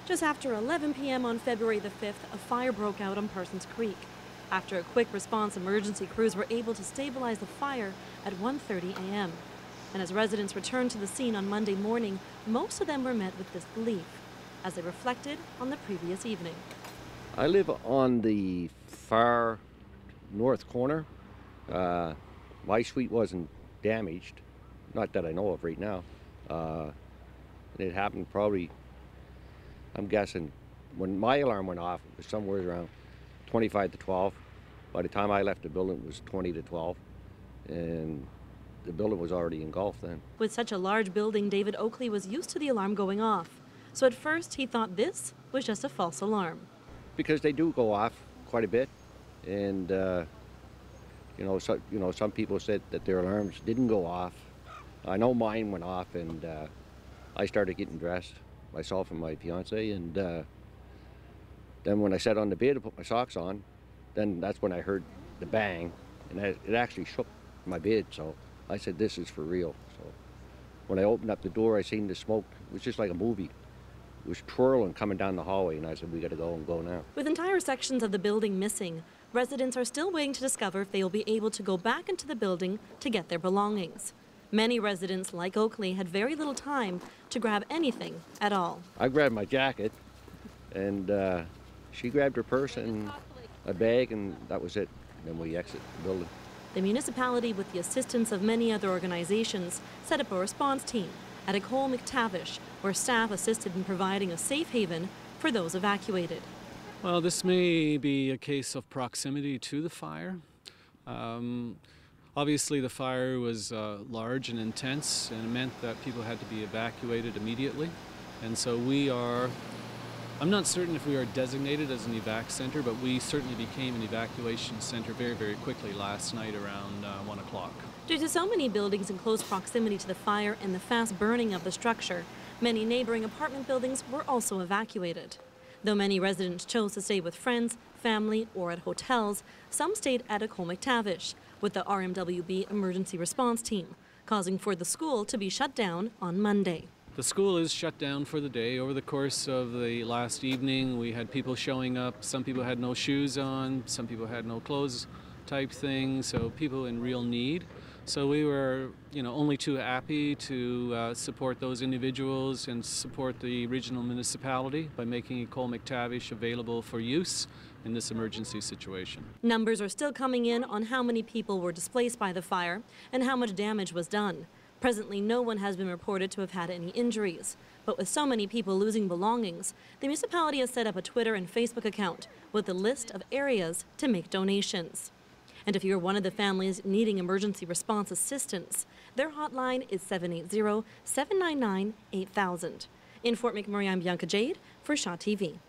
Just after 11 p.m. on February the 5th, a fire broke out on Parsons Creek. After a quick response, emergency crews were able to stabilize the fire at 1:30 a.m. And as residents returned to the scene on Monday morning, most of them were met with disbelief as they reflected on the previous evening. I live on the far north corner. My suite wasn't damaged, not that I know of right now. It happened probably, I'm guessing, when my alarm went off, it was somewhere around 25 to 12. By the time I left the building, it was 20 to 12, and the building was already engulfed then. With such a large building, David Oakley was used to the alarm going off. So at first, he thought this was just a false alarm. Because they do go off quite a bit, and some people said that their alarms didn't go off. I know mine went off, and I started getting dressed, myself and my fiance, and then when I sat on the bed to put my socks on, then that's when I heard the bang, and it actually shook my bed. So I said, "This is for real." So when I opened up the door, I seen the smoke. It was just like a movie. It was twirling coming down the hallway, and I said, "We got to go and go now." With entire sections of the building missing, residents are still waiting to discover if they will be able to go back into the building to get their belongings. Many residents, like Oakley, had very little time to grab anything at all. I grabbed my jacket, and she grabbed her purse and a bag, and that was it. Then we exit the building. The municipality, with the assistance of many other organizations, set up a response team at OAKLEY, McTavish, where staff assisted in providing a safe haven for those evacuated. Well, this may be a case of proximity to the fire. Obviously, the fire was large and intense, and it meant that people had to be evacuated immediately. And so I'm not certain if we are designated as an evac center, but we certainly became an evacuation center very, very quickly last night around 1 o'clock. Due to so many buildings in close proximity to the fire and the fast burning of the structure, many neighboring apartment buildings were also evacuated. Though many residents chose to stay with friends, family, or at hotels, some stayed at OAKLEY, McTavish with the RMWB emergency response team, causing for the school to be shut down on Monday. The school is shut down for the day. Over the course of the last evening, we had people showing up. Some people had no shoes on, some people had no clothes type thing, so people in real need. So we were, only too happy to support those individuals and support the regional municipality by making OAKLEY McTavish available for use in this emergency situation. Numbers are still coming in on how many people were displaced by the fire and how much damage was done. Presently, no one has been reported to have had any injuries. But with so many people losing belongings, the municipality has set up a Twitter and Facebook account with a list of areas to make donations. And if you're one of the families needing emergency response assistance, their hotline is 780-799-8000. In Fort McMurray, I'm BIANCA JADE for Shaw TV.